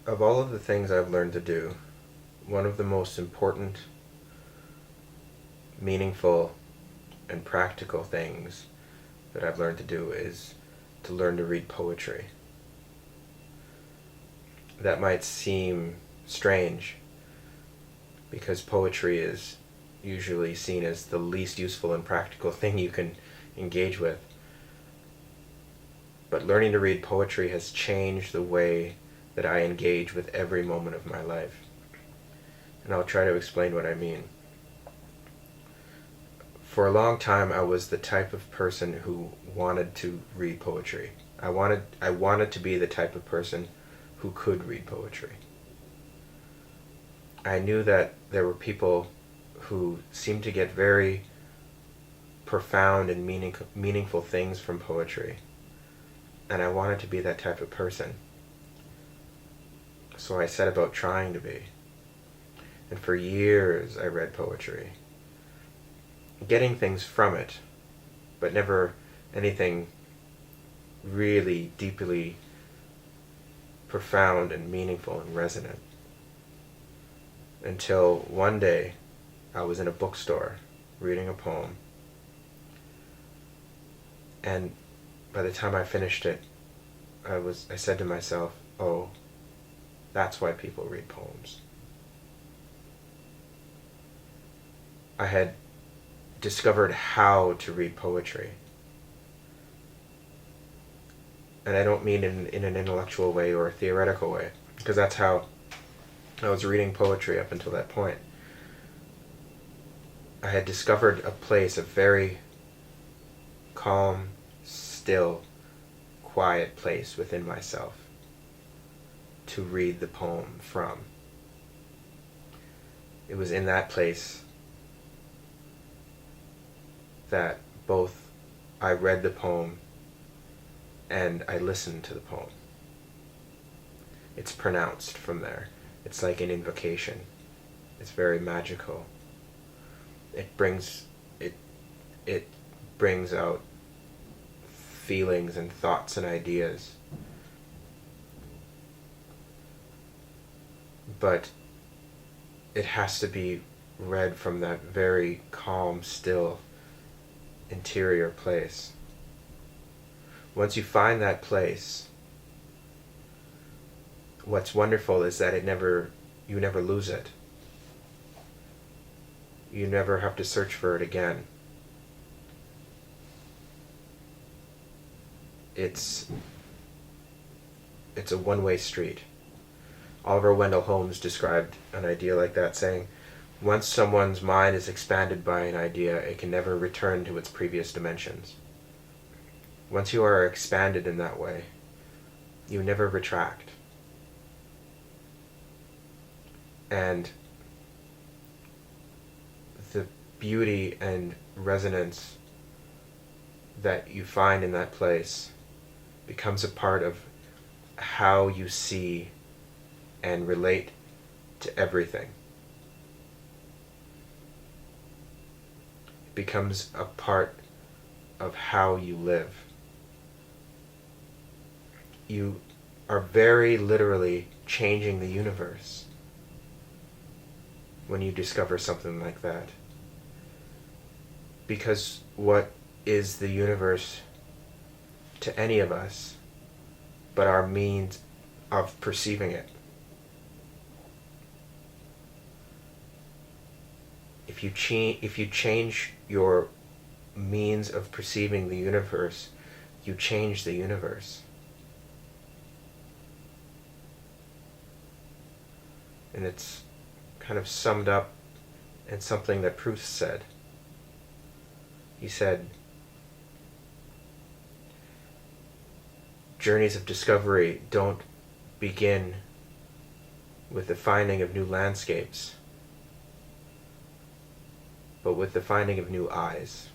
Of all of the things I've learned to do, one of the most important, meaningful, and practical things that I've learned to do is to learn to read poetry. That might seem strange because poetry is usually seen as the least useful and practical thing you can engage with. But learning to read poetry has changed the way that I engage with every moment of my life. And I'll try to explain what I mean. For a long time, I was the type of person who wanted to read poetry. I wanted to be the type of person who could read poetry. I knew that there were people who seemed to get very profound and meaningful things from poetry. And I wanted to be that type of person. So I set about trying to be. And for years I read poetry, getting things from it, but never anything really deeply profound and meaningful and resonant. Until one day I was in a bookstore reading a poem, and by the time I finished it, I said to myself, oh, that's why people read poems. I had discovered how to read poetry. And I don't mean in an intellectual way or a theoretical way, because that's how I was reading poetry up until that point. I had discovered a place, a very calm, still, quiet place within myself to read the poem from. It was in that place that both I read the poem and I listened to the poem. It's pronounced from there. It's like an invocation. It's very magical. It brings out feelings and thoughts and ideas. But it has to be read from that very calm, still, interior place. Once you find that place, what's wonderful is that you never lose it. You never have to search for it again. It's a one-way street. Oliver Wendell Holmes described an idea like that, saying, once someone's mind is expanded by an idea, it can never return to its previous dimensions. Once you are expanded in that way, you never retract. And the beauty and resonance that you find in that place becomes a part of how you see and relate to everything. It becomes a part of how you live. You are very literally changing the universe when you discover something like that. Because what is the universe to any of us but our means of perceiving it? If you change your means of perceiving the universe, you change the universe. And it's kind of summed up in something that Proust said. He said, journeys of discovery don't begin with the finding of new landscapes, but with the finding of new eyes.